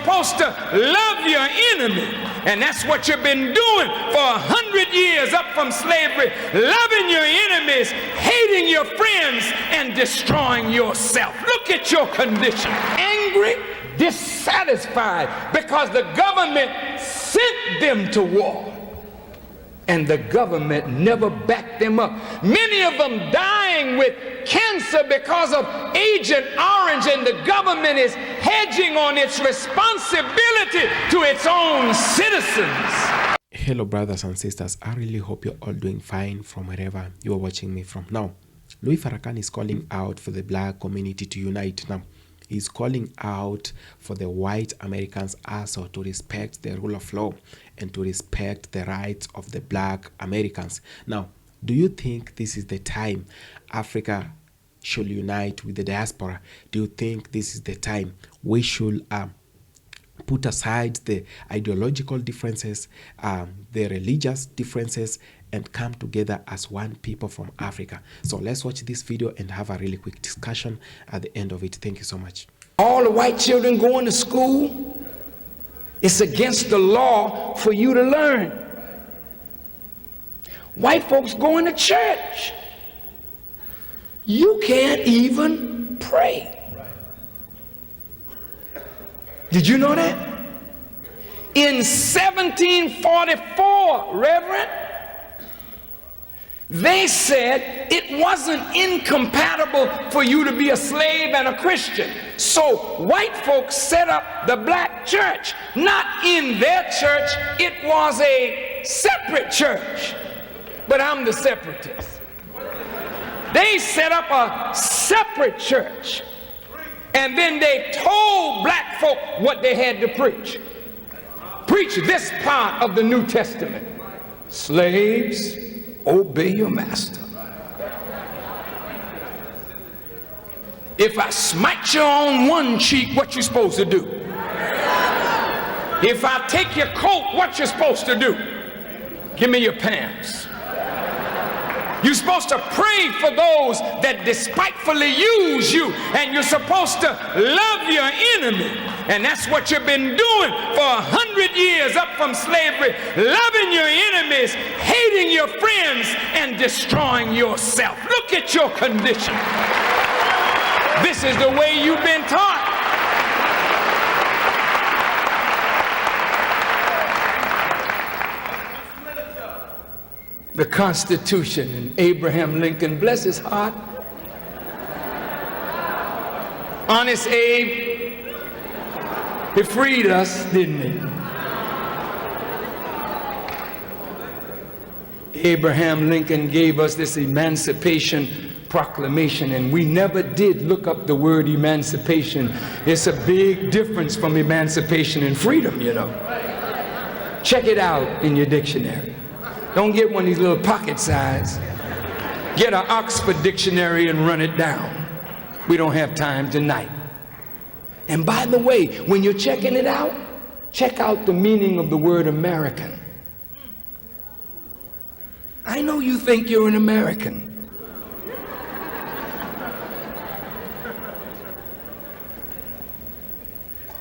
supposed to love your enemy. And that's what you've been doing for 100 years up from slavery. Loving your enemies, hating your friends, and destroying yourself. Look at your condition. Angry, dissatisfied, because the government sent them to war. And the government never backed them up. Many of them dying with cancer because of Agent Orange, and the government is hedging on its responsibility to its own citizens. Hello brothers and sisters, I really hope you're all doing fine from wherever you're watching me from. Now, Louis Farrakhan is calling out for the black community to unite. Now, he's calling out for the white Americans also to respect the rule of law and to respect the rights of the black Americans. Now, do you think this is the time Africa should unite with the diaspora? Do you think this is the time we should put aside the ideological differences, the religious differences, and come together as one people from Africa? So let's watch this video and have a really quick discussion at the end of it. Thank you so much. All the white children going to school, it's against the law for you to learn. White folks going to church, you can't even pray. Did you know that? In 1744, Reverend, they said it wasn't incompatible for you to be a slave and a Christian. So white folks set up the black church. Not in their church, it was a separate church. But I'm the separatist. They set up a separate church. And then they told black folk what they had to preach. Preach this part of the New Testament. Slaves, obey your master. If I smite you on one cheek, what you supposed to do? If I take your coat, what you supposed to do? Give me your pants. You're supposed to pray for those that despitefully use you, and you're supposed to love your enemy. And that's what you've been doing for 100 years up from slavery, loving your enemies, hating your friends, and destroying yourself. Look at your condition. This is the way you've been taught. The Constitution, and Abraham Lincoln, bless his heart. Honest Abe, he freed us, didn't he? Abraham Lincoln gave us this Emancipation Proclamation, and we never did look up the word emancipation. It's a big difference from emancipation and freedom, you know. Check it out in your dictionary. Don't get one of these little pocket size. Get an Oxford dictionary and run it down. We don't have time tonight. And by the way, when you're checking it out, check out the meaning of the word American. I know you think you're an American.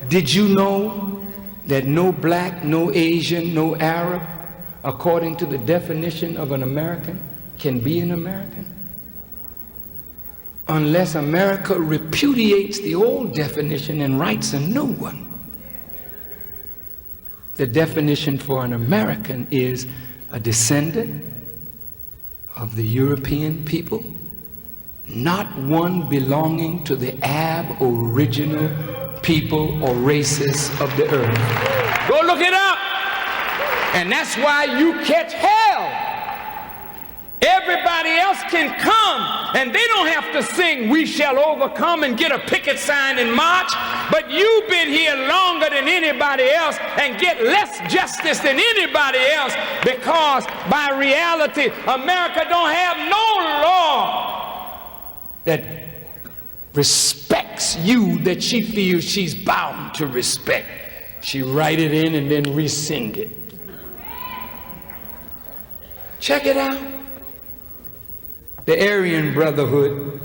Did you know that no black, no Asian, no Arab, according to the definition of an American, can be an American? Unless America repudiates the old definition and writes a new one. The definition for an American is a descendant of the European people, not one belonging to the aboriginal people or races of the earth. Go look it up. And that's why you catch hell. Everybody else can come, and they don't have to sing "We Shall Overcome" and get a picket sign and march. But you've been here longer than anybody else and get less justice than anybody else, because by reality, America don't have no law that respects you that she feels she's bound to respect. She write it in and then rescind it. Check it out. The Aryan Brotherhood,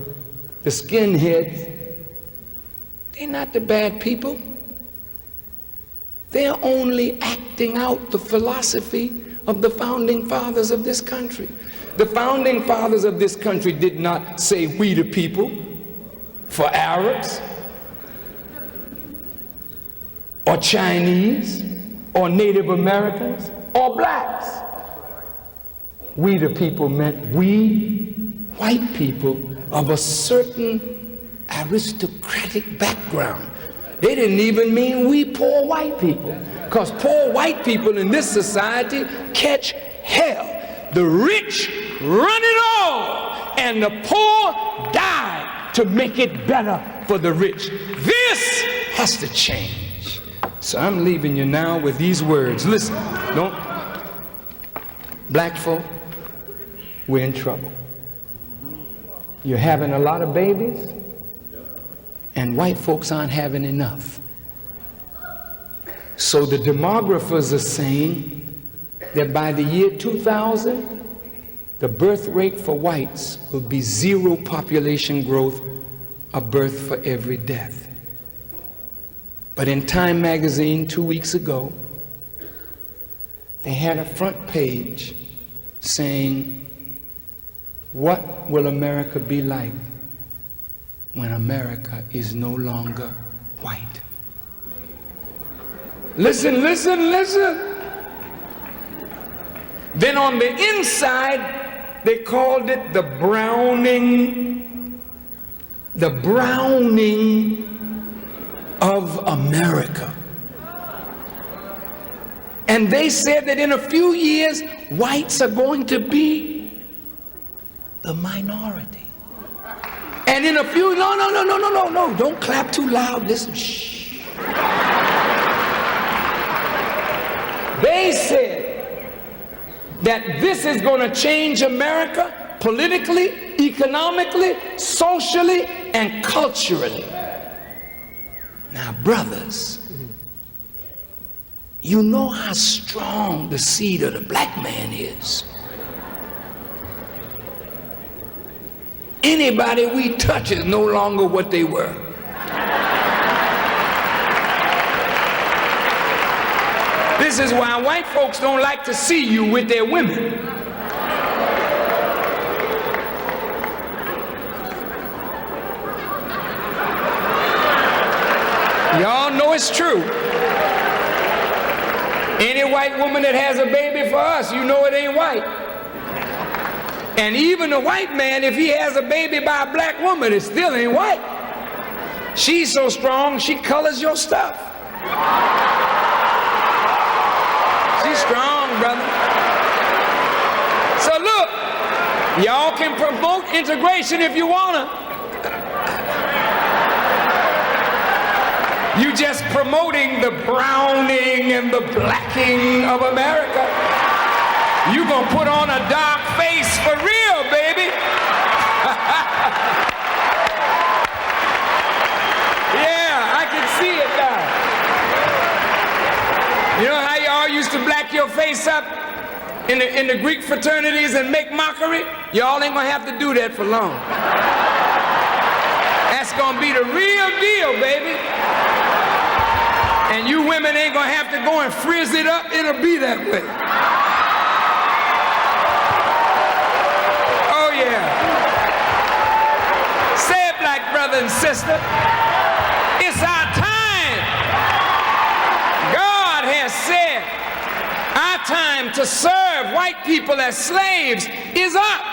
the skinheads, they're not the bad people. They're only acting out the philosophy of the founding fathers of this country. The founding fathers of this country did not say we the people for Arabs or Chinese or Native Americans or blacks. We the people meant we white people of a certain aristocratic background. They didn't even mean we poor white people, because poor white people in this society catch hell. The rich run it all, and the poor die to make it better for the rich. This has to change. So I'm leaving you now with these words. Listen, don't. Black folk, we're in trouble. You're having a lot of babies, and white folks aren't having enough. So the demographers are saying that by the year 2000, the birth rate for whites will be 0 population growth, a birth for every death. But in Time magazine 2 weeks ago, they had a front page saying, what will America be like when America is no longer white? Listen, listen, listen. Then on the inside, they called it the browning of America. And they said that in a few years, whites are going to be the minority. And in a few, no, don't clap too loud, listen, shh. They said that this is going to change America politically, economically, socially, and culturally. Now, brothers, you know how strong the seed of the black man is. Anybody we touch is no longer what they were. This is why white folks don't like to see you with their women. Y'all know it's true. Any white woman that has a baby for us, you know it ain't white. And even a white man, if he has a baby by a black woman, it still ain't white. She's so strong, she colors your stuff. She's strong, brother. So look, y'all can promote integration if you wanna. You just promoting the browning and the blacking of America. You gonna put on a dark face for real, baby. Yeah, I can see it now. You know how y'all used to black your face up in the Greek fraternities and make mockery? Y'all ain't gonna have to do that for long. That's gonna be the real deal, baby. And you women ain't gonna have to go and frizz it up, it'll be that way. Oh yeah. Say it, black brother and sister. It's our time. God has said our time to serve white people as slaves is up.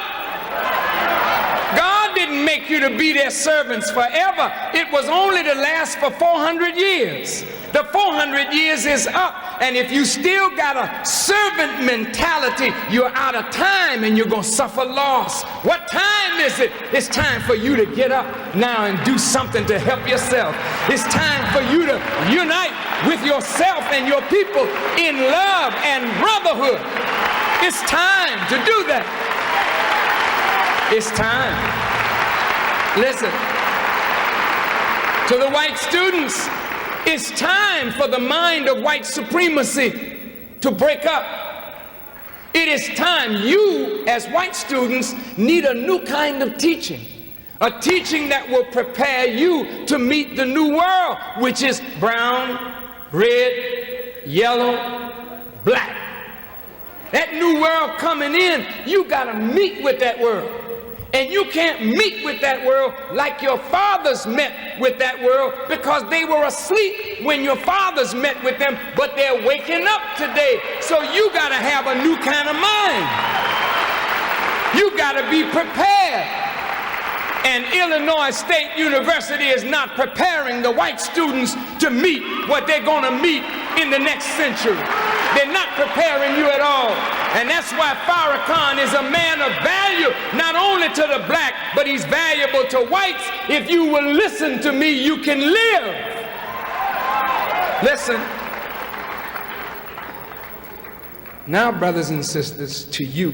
God didn't make you to be their servants forever. It was only to last for 400 years. The 400 years is up, and if you still got a servant mentality, you're out of time and you're gonna suffer loss. What time is it? It's time for you to get up now and do something to help yourself. It's time for you to unite with yourself and your people in love and brotherhood. It's time to do that. It's time. Listen, to the white students, it's time for the mind of white supremacy to break up. It is time. You, as white students, need a new kind of teaching. A teaching that will prepare you to meet the new world, which is brown, red, yellow, black. That new world coming in, you gotta meet with that world. And you can't meet with that world like your fathers met with that world, because they were asleep when your fathers met with them, but they're waking up today. So you gotta have a new kind of mind. You gotta be prepared. And Illinois State University is not preparing the white students to meet what they're gonna meet in the next century. They're not preparing you at all. And that's why Farrakhan is a man of value, not only to the black, but he's valuable to whites. If you will listen to me, you can live. Listen. Now, brothers and sisters, to you.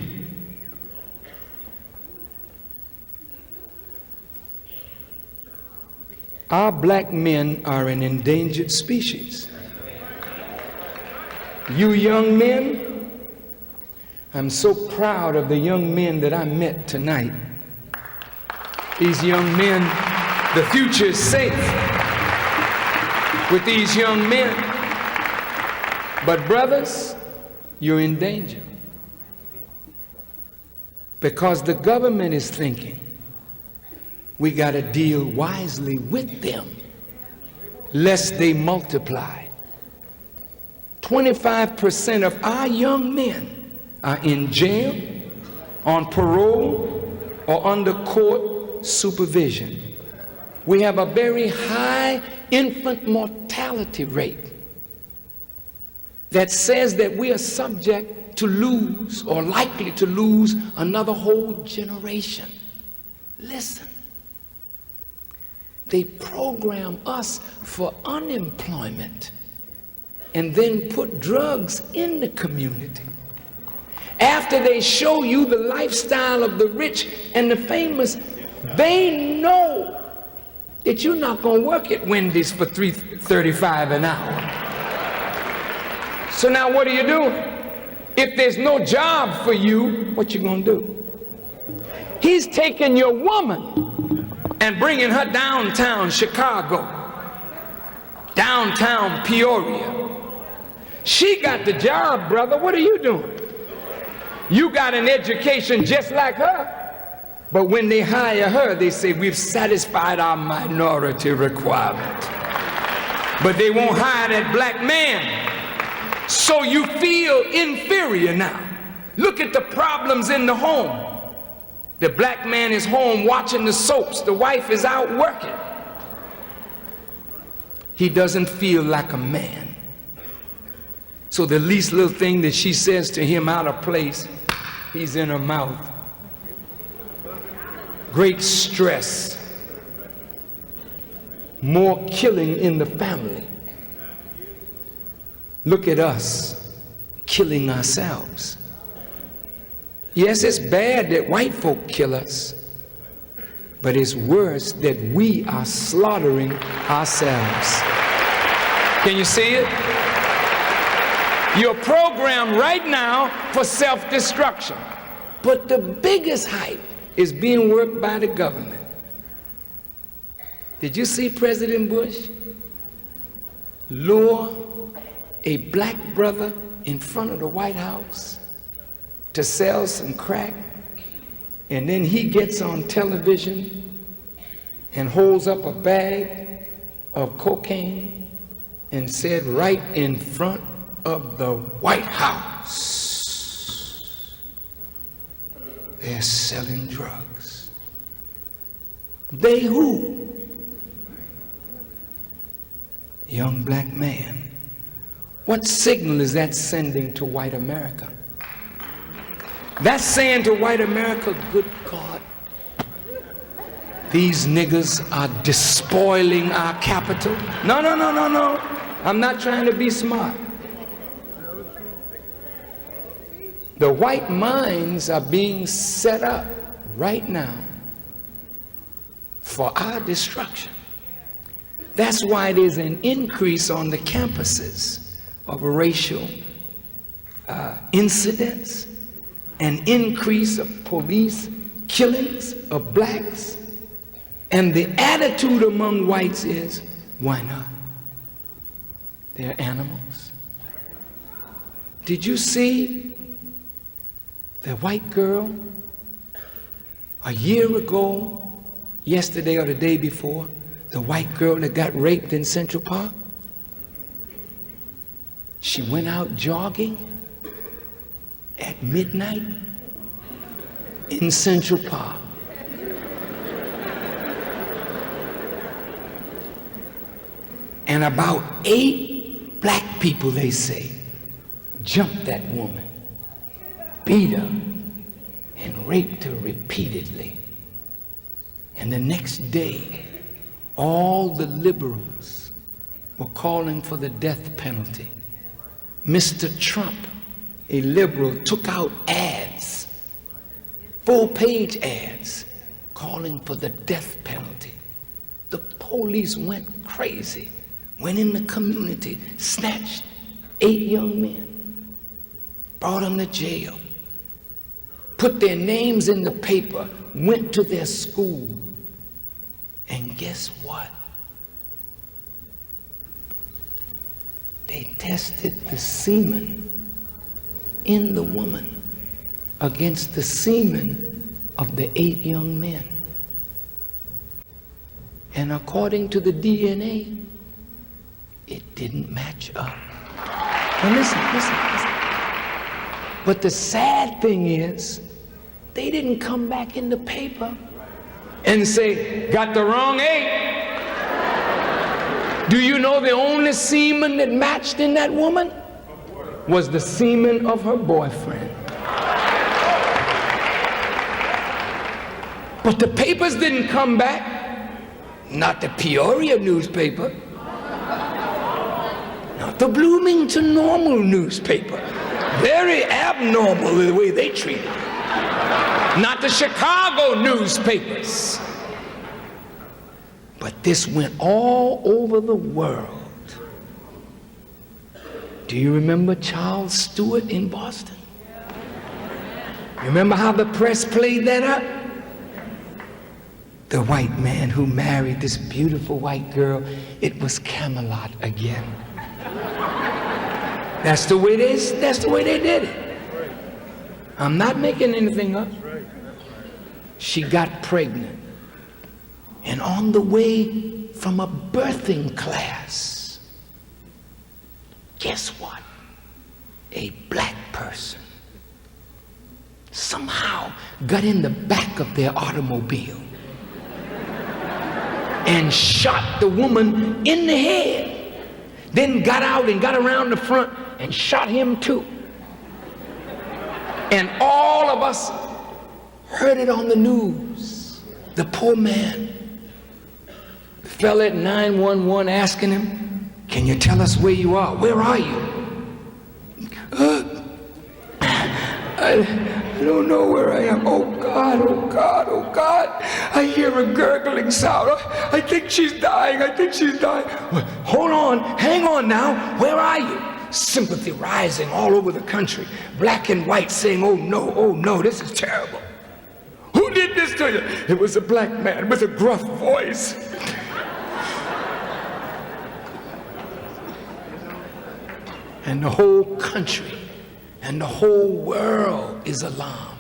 Our black men are an endangered species. You young men, I'm so proud of the young men that I met tonight. These young men, the future is safe with these young men. But brothers, you're in danger. Because the government is thinking, we got to deal wisely with them, lest they multiply. 25% of our young men are in jail, on parole, or under court supervision. We have a very high infant mortality rate that says that we are subject to lose, or likely to lose, another whole generation. Listen. They program us for unemployment and then put drugs in the community. After they show you the lifestyle of the rich and the famous, they know that you're not going to work at Wendy's for $3.35 an hour. So now what are you doing? If there's no job for you, what you going to do? He's taking your woman and bringing her downtown Chicago, downtown Peoria. She got the job, brother. What are you doing? You got an education just like her, but when they hire her, they say, we've satisfied our minority requirement. But they won't hire that black man. So you feel inferior now. Look at the problems in the home. The black man is home watching the soaps. The wife is out working. He doesn't feel like a man. So the least little thing that she says to him out of place, he's in her mouth. Great stress. More killing in the family. Look at us killing ourselves. Yes, it's bad that white folk kill us, but it's worse that we are slaughtering ourselves. Can you see it? You're programmed right now for self-destruction. But the biggest hype is being worked by the government. Did you see President Bush lure a black brother in front of the White House to sell some crack, and then he gets on television and holds up a bag of cocaine and said right in front of the White House, they're selling drugs. They who? Young black man. What signal is that sending to white America? That's saying to white America, good God, these niggas are despoiling our capital. No. I'm not trying to be smart. The white minds are being set up right now for our destruction. That's why there's an increase on the campuses of racial incidents, an increase of police killings of blacks, and the attitude among whites is, why not? They're animals. Did you see the white girl a year ago, yesterday or the day before, the white girl that got raped in Central Park? She went out jogging at midnight in Central Park. And about 8 black people, they say, jumped that woman, beat her, and raped her repeatedly. And the next day, all the liberals were calling for the death penalty. Mr. Trump, a liberal, took out ads, full-page ads, calling for the death penalty. The police went crazy, went in the community, snatched 8 young men, brought them to jail, put their names in the paper, went to their school, and guess what? They tested the semen in the woman against the semen of the 8 young men. And according to the DNA, it didn't match up. Now listen. But the sad thing is, they didn't come back in the paper and say, got the wrong 8. Do you know the only semen that matched in that woman was the semen of her boyfriend? But the papers didn't come back. Not the Peoria newspaper. Not the Bloomington Normal newspaper. Very abnormal the way they treated it. Not the Chicago newspapers. But this went all over the world. Do you remember Charles Stewart in Boston? Remember how the press played that up? The white man who married this beautiful white girl, it was Camelot again. That's the way they did it. I'm not making anything up. She got pregnant. And on the way from a birthing class, guess what? A black person somehow got in the back of their automobile and shot the woman in the head, then got out and got around the front and shot him too. And all of us heard it on the news. The poor man, the fella at 911 asking him, can you tell us where you are? Where are you? I don't know where I am. Oh God, oh God, oh God. I hear a gurgling sound. I think she's dying. Well, hold on, hang on now. Where are you? Sympathy rising all over the country. Black and white saying, oh no, this is terrible. Who did this to you? It was a black man with a gruff voice. And the whole country and the whole world is alarmed.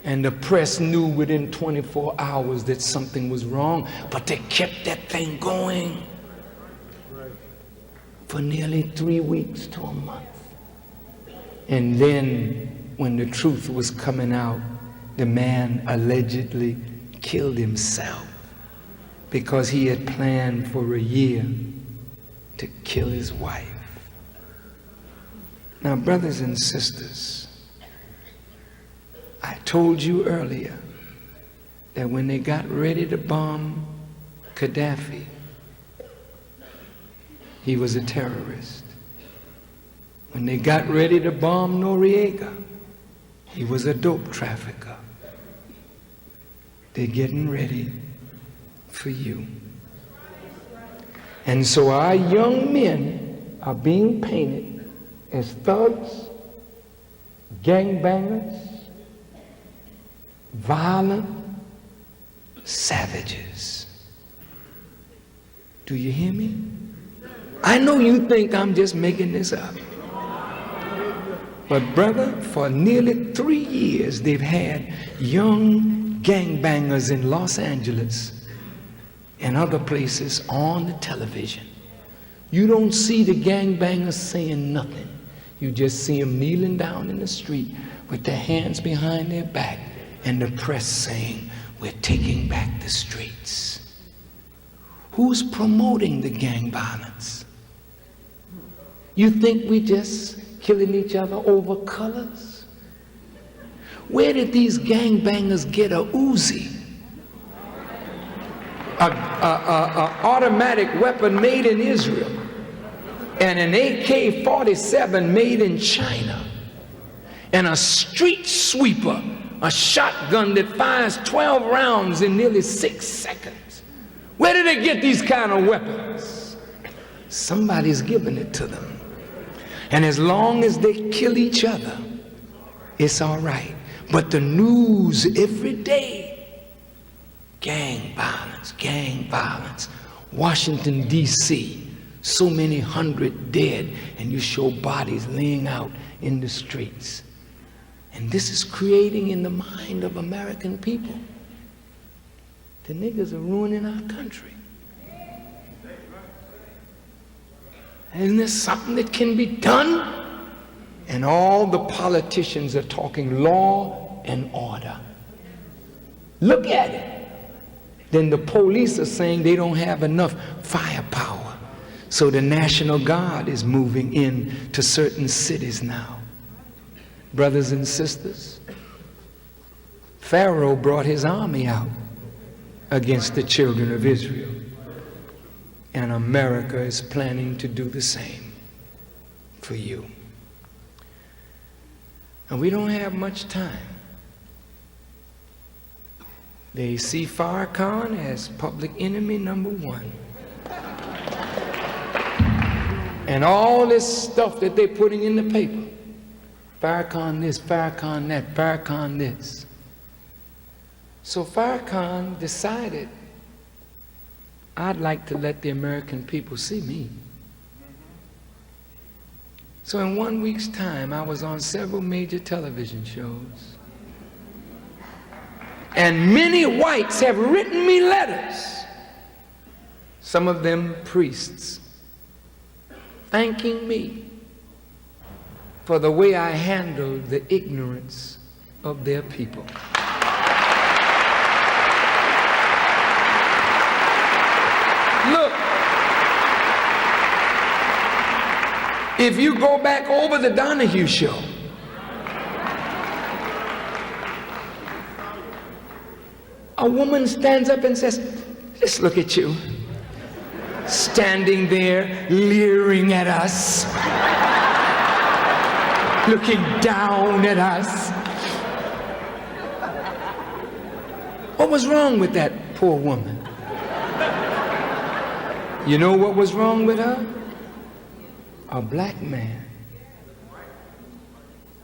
And the press knew within 24 hours that something was wrong, but they kept that thing going for nearly 3 weeks to a month. And then when the truth was coming out, the man allegedly killed himself because he had planned for a year to kill his wife. Now, brothers and sisters, I told you earlier that when they got ready to bomb Gaddafi, he was a terrorist. When they got ready to bomb Noriega, he was a dope trafficker. They're getting ready for you. And so our young men are being painted as thugs, gangbangers, violent savages. Do you hear me? I know you think I'm just making this up. But brother, for nearly 3 years, they've had young gangbangers in Los Angeles and other places on the television. You don't see the gangbangers saying nothing. You just see them kneeling down in the street with their hands behind their back and the press saying, we're taking back the streets. Who's promoting the gang violence? You think we just killing each other over colors? Where did these gangbangers get a Uzi? A automatic weapon made in Israel and an AK-47 made in China and a street sweeper, a shotgun that fires 12 rounds in nearly 6 seconds. Where did they get these kind of weapons? Somebody's giving it to them. And as long as they kill each other, it's all right. But the news every day, gang violence. Washington, D.C., so many hundred dead, and you show bodies laying out in the streets. And this is creating in the mind of American people, the niggas are ruining our country. Isn't this something that can be done? And all the politicians are talking law and order. Look at it. Then the police are saying they don't have enough firepower. So the National Guard is moving in to certain cities now. Brothers and sisters, Pharaoh brought his army out against the children of Israel. And America is planning to do the same for you. And we don't have much time. They see Farrakhan as public enemy number 1. And all this stuff that they're putting in the paper. Farrakhan this, Farrakhan that, Farrakhan this. So Farrakhan decided, I'd like to let the American people see me. So in 1 week's time, I was on several major television shows. And many whites have written me letters, some of them priests, thanking me for the way I handled the ignorance of their people. Look, if you go back over the Donahue show, a woman stands up and says, just look at you, standing there leering at us, looking down at us. What was wrong with that poor woman? You know what was wrong with her? A black man,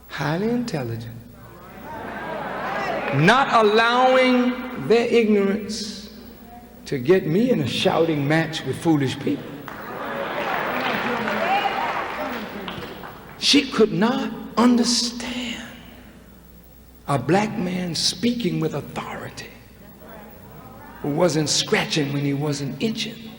highly intelligent, not allowing their ignorance to get me in a shouting match with foolish people. She could not understand a black man speaking with authority, who wasn't scratching when he wasn't itching.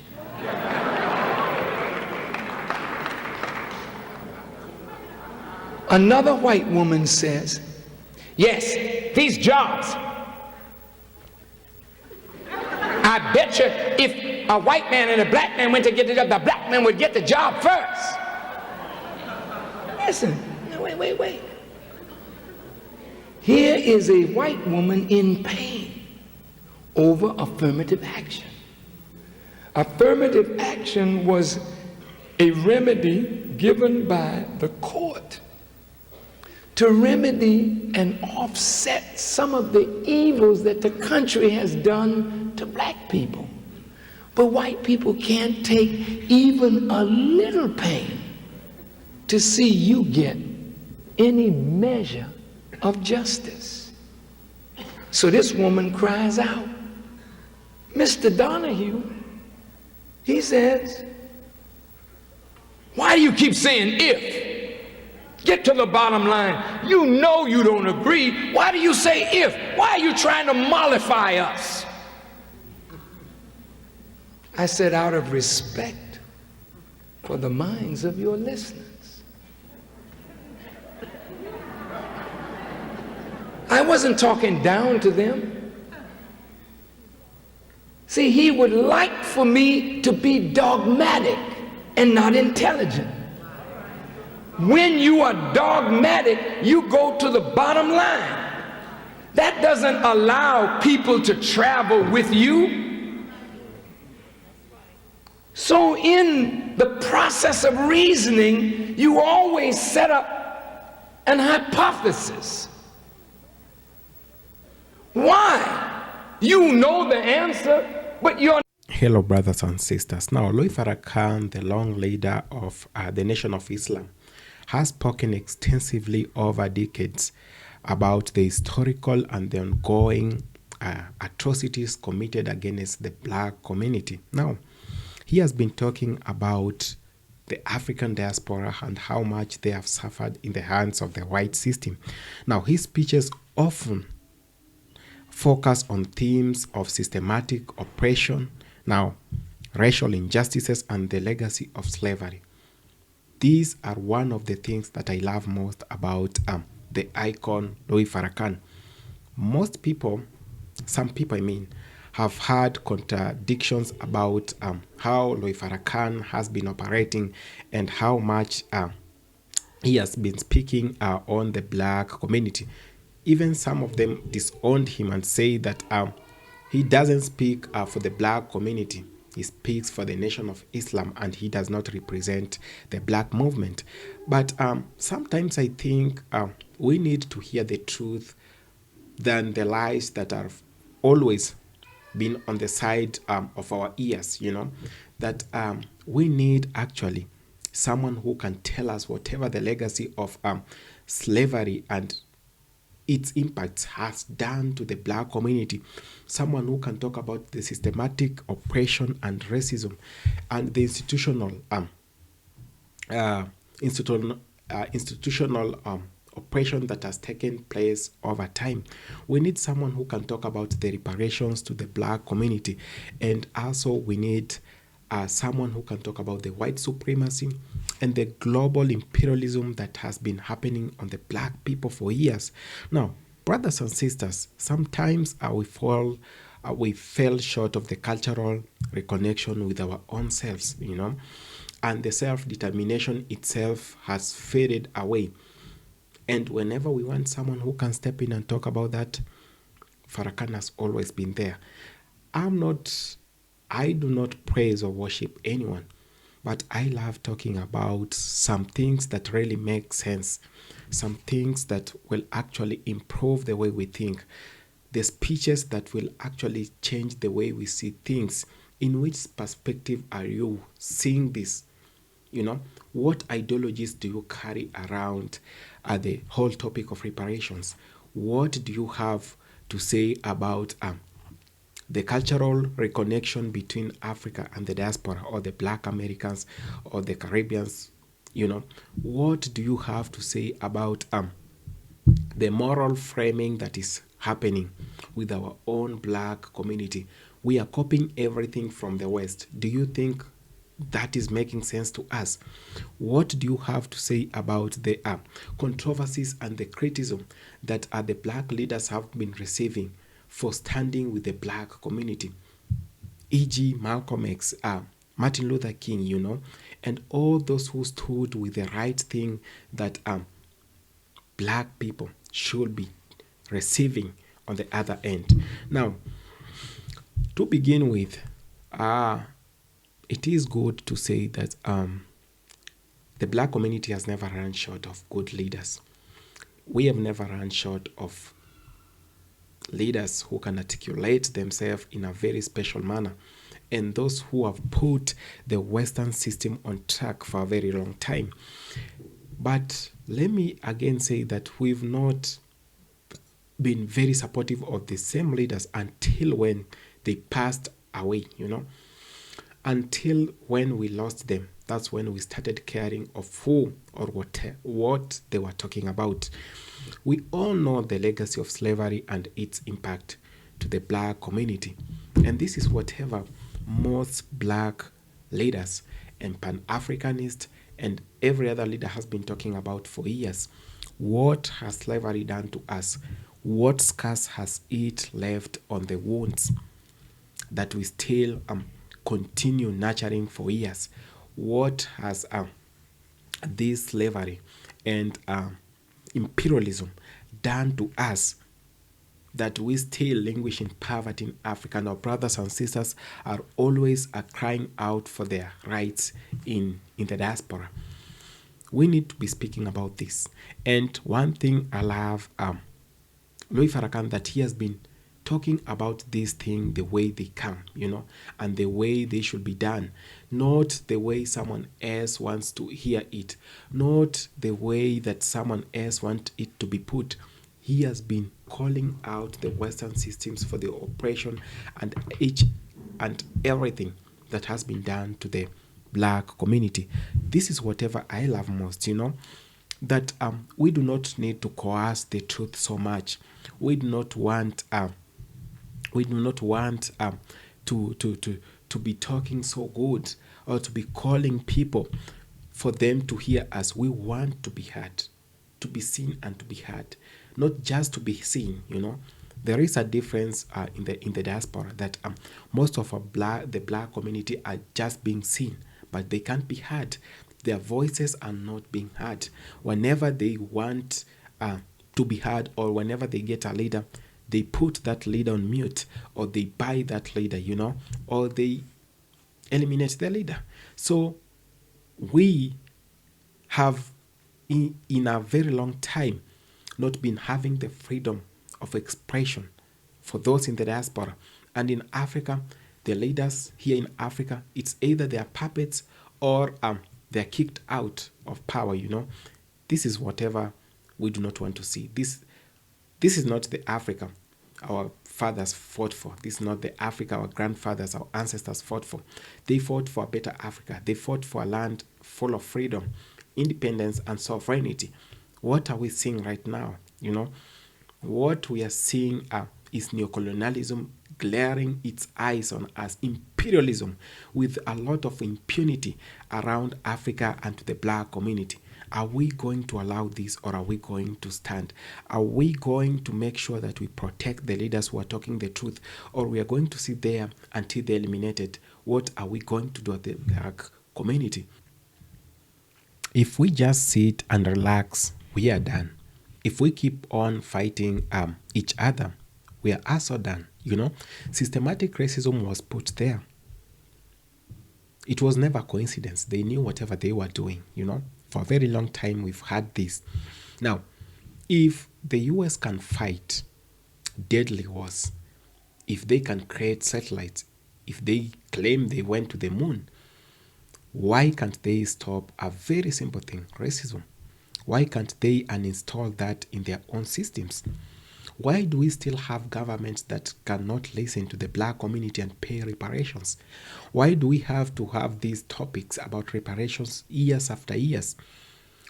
Another white woman says, yes, these jobs, I bet you if a white man and a black man went to get the job, the black man would get the job first. Listen, wait. Here is a white woman in pain over affirmative action. Affirmative action was a remedy given by the court to remedy and offset some of the evils that the country has done to black people. But white people can't take even a little pain to see you get any measure of justice. So this woman cries out. Mr. Donahue, he says, Why do you keep saying if? Get to the bottom line. You know you don't agree. Why do you say if? Why are you trying to mollify us? I said, out of respect for the minds of your listeners. I wasn't talking down to them. See, he would like for me to be dogmatic and not intelligent. When you are dogmatic, you go to the bottom line. That doesn't allow people to travel with you. So in the process of reasoning, you always set up an hypothesis. Why? You know the answer, but you're... Hello, brothers and sisters. Now, Louis Farrakhan, the long leader of the Nation of Islam, has spoken extensively over decades about the historical and the ongoing atrocities committed against the black community. Now, he has been talking about the African diaspora and how much they have suffered in the hands of the white system. Now, his speeches often focus on themes of systematic oppression, now racial injustices, and the legacy of slavery. These are one of the things that I love most about the icon Louis Farrakhan. Most people, some people I mean, have had contradictions about how Louis Farrakhan has been operating and how much he has been speaking on the black community. Even some of them disowned him and say that he doesn't speak for the black community. He speaks for the Nation of Islam and he does not represent the black movement. But sometimes I think we need to hear the truth than the lies that are always been on the side of our ears, you know, that we need actually someone who can tell us whatever the legacy of slavery and its impacts has done to the black community. Someone who can talk about the systematic oppression and racism and the institutional oppression that has taken place over time. We need someone who can talk about the reparations to the black community, and also we need someone who can talk about the white supremacy and the global imperialism that has been happening on the black people for years. Now, brothers and sisters, sometimes we fell short of the cultural reconnection with our own selves, you know, and the self-determination itself has faded away. And whenever we want someone who can step in and talk about that, Farrakhan has always been there. I do not praise or worship anyone, but I love talking about some things that really make sense, some things that will actually improve the way we think, the speeches that will actually change the way we see things. In which perspective are you seeing this? You know, what ideologies do you carry around the whole topic of reparations? What do you have to say about the cultural reconnection between Africa and the diaspora, or the black Americans or the Caribbeans? You know, what do you have to say about the moral framing that is happening with our own black community? We are copying everything from the West. Do you think that is making sense to us? What do you have to say about the controversies and the criticism that the black leaders have been receiving for standing with the black community? E.g. Malcolm X, Martin Luther King, you know, and all those who stood with the right thing that black people should be receiving on the other end. Now, to begin with, it is good to say that the black community has never run short of good leaders. We have never run short of leaders who can articulate themselves in a very special manner, and those who have put the Western system on track for a very long time. But let me again say that we've not been very supportive of the same leaders until when they passed away, you know, until when we lost them. That's when we started caring of who or what they were talking about. We all know the legacy of slavery and its impact to the black community. And this is whatever most black leaders and Pan-Africanists and every other leader has been talking about for years. What has slavery done to us? What scars has it left on the wounds that we still continue nurturing for years? What has this slavery and imperialism done to us that we still languish in poverty in Africa? And our brothers and sisters are always crying out for their rights in the diaspora. We need to be speaking about this. And one thing I love, Louis Farrakhan, that he has been talking about this thing the way they come, and the way they should be done, not the way someone else wants to hear it, not the way that someone else wants it to be put. He has been calling out the Western systems for the oppression and each and everything that has been done to the black community. This is whatever I love most, that we do not need to coerce the truth so much. We do not want to be talking so good or to be calling people for them to hear us. We want to be heard, to be seen and to be heard, not just to be seen. There is a difference in the diaspora that most of the black community are just being seen, but they can't be heard. Their voices are not being heard. Whenever they want to be heard, or whenever they get a leader, they put that leader on mute, or they buy that leader, or they eliminate the leader. So we have, in a very long time, not been having the freedom of expression for those in the diaspora. And in Africa, the leaders here in Africa, it's either they are puppets or they're kicked out of power. This is whatever we do not want to see. This is not the Africa our fathers fought for. This is not the Africa our grandfathers, our ancestors fought for. They fought for a better Africa. They fought for a land full of freedom, independence, and sovereignty. What are we seeing right now? What we are seeing is neocolonialism glaring its eyes on us, imperialism with a lot of impunity around Africa and to the black community. Are we going to allow this, or are we going to stand? Are we going to make sure that we protect the leaders who are talking the truth, or we are going to sit there until they're eliminated? What are we going to do at the black community? If we just sit and relax, we are done. If we keep on fighting each other, we are also done. Systematic racism was put there. It was never a coincidence. They knew whatever they were doing, For a very long time, we've had this. Now, if the US can fight deadly wars, if they can create satellites, if they claim they went to the moon, why can't they stop a very simple thing, racism? Why can't they uninstall that in their own systems? Why do we still have governments that cannot listen to the black community and pay reparations? Why do we have to have these topics about reparations years after years?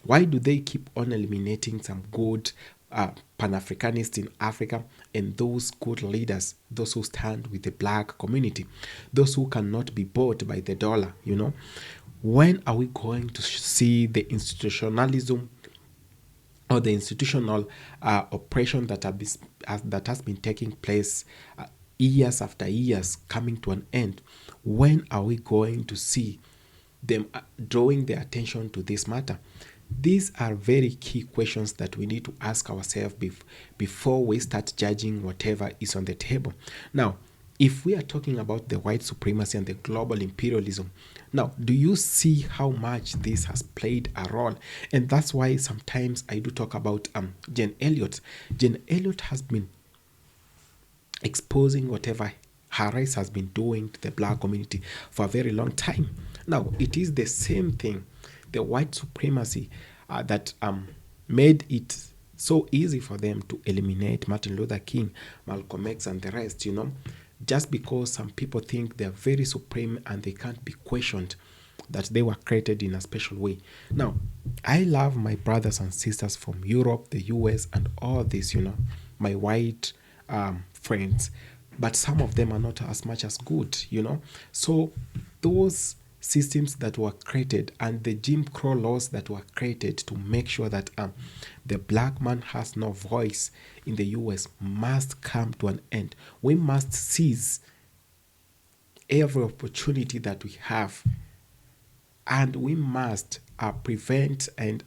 Why do they keep on eliminating some good Pan-Africanists in Africa and those good leaders, those who stand with the black community, those who cannot be bought by the dollar, When are we going to see the institutionalism or the institutional oppression that has been taking place years after years coming to an end? When are we going to see them drawing their attention to this matter? These are very key questions that we need to ask ourselves before we start judging whatever is on the table. Now, if we are talking about the white supremacy and the global imperialism, now, do you see how much this has played a role? And that's why sometimes I do talk about Jane Elliott. Jane Elliott has been exposing whatever her race has been doing to the black community for a very long time. Now, it is the same thing, the white supremacy that made it so easy for them to eliminate Martin Luther King, Malcolm X, and the rest, just because some people think they're very supreme and they can't be questioned. that they were created in a special way. Now, I love my brothers and sisters from Europe, the US, and all this, my white friends, but some of them are not as much as good. So those systems that were created and the Jim Crow laws that were created to make sure that the black man has no voice in the US must come to an end. We must seize every opportunity that we have, and we must prevent and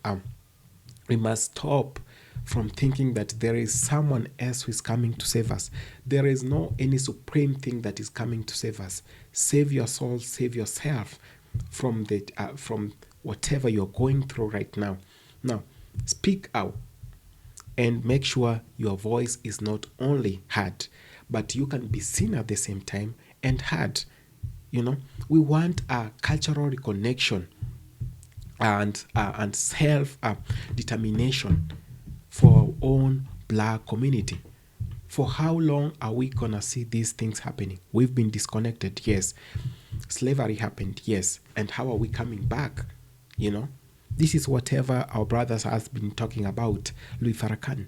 we must stop from thinking that there is someone else who is coming to save us. There is no any supreme thing that is coming to save us. Save your soul, save yourself from from whatever you're going through right now. Now, speak out and make sure your voice is not only heard, but you can be seen at the same time and heard. We want a cultural reconnection and self determination for our own black community. For how long are we gonna see these things happening? We've been disconnected, yes. Slavery happened, yes. And how are we coming back? This is whatever our brothers has been talking about, Louis Farrakhan.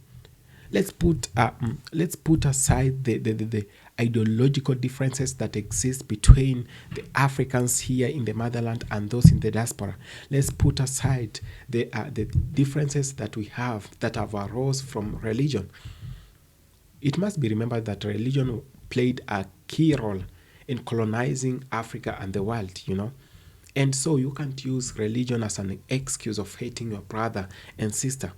Let's put aside the ideological differences that exist between the Africans here in the motherland and those in the diaspora. Let's put aside the differences that we have that have arose from religion. It must be remembered that religion played a key role in colonizing Africa and the world, And so you can't use religion as an excuse of hating your brother and sister.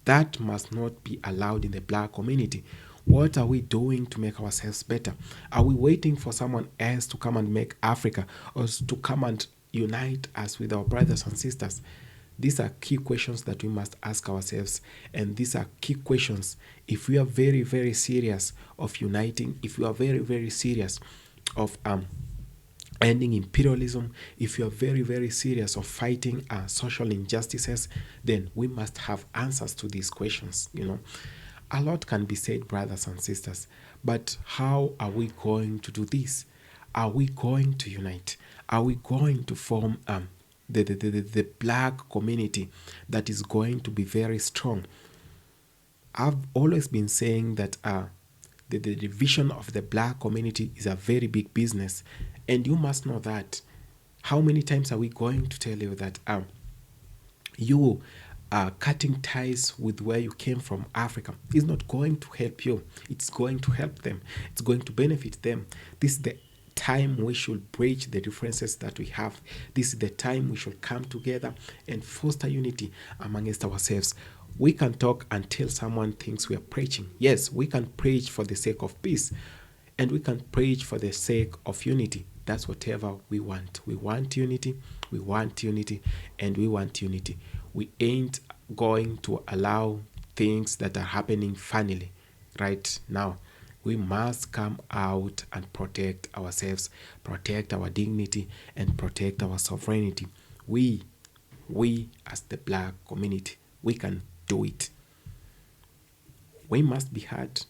That must not be allowed in the black community. What are we doing to make ourselves better? Are we waiting for someone else to come and make Africa, or to come and unite us with our brothers and sisters? These are key questions that we must ask ourselves, and these are key questions if we are very, very serious of uniting, if we are very, very serious of ending imperialism, if you are very, very serious of fighting social injustices, then we must have answers to these questions. A lot can be said, brothers and sisters, but how are we going to do this? Are we going to unite? Are we going to form the black community that is going to be very strong? I've always been saying that the division of the black community is a very big business, and you must know that. How many times are we going to tell you that you cutting ties with where you came from, Africa, is not going to help you? It's going to help them. It's going to benefit them. This is the time we should bridge the differences that we have. This is the time we should come together and foster unity amongst ourselves. We can talk until someone thinks we are preaching. Yes, we can preach for the sake of peace, and we can preach for the sake of unity. That's whatever we want. We want unity, we want unity, and we want unity. We ain't going to allow things that are happening funnily right now. We must come out and protect ourselves, protect our dignity, and protect our sovereignty. We as the black community, we can do it. We must be heard,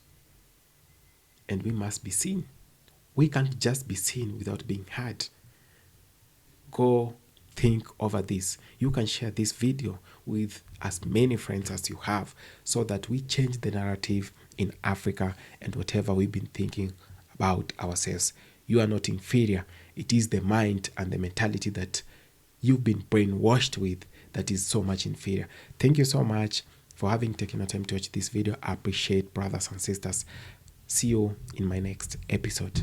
and we must be seen. We can't just be seen without being heard. Go think over this. You can share this video with as many friends as you have, so that we change the narrative in Africa and whatever we've been thinking about ourselves. You are not inferior. It is the mind and the mentality that you've been brainwashed with that is so much inferior. Thank you so much for having taken the time to watch this video. I appreciate, brothers and sisters. See you in my next episode.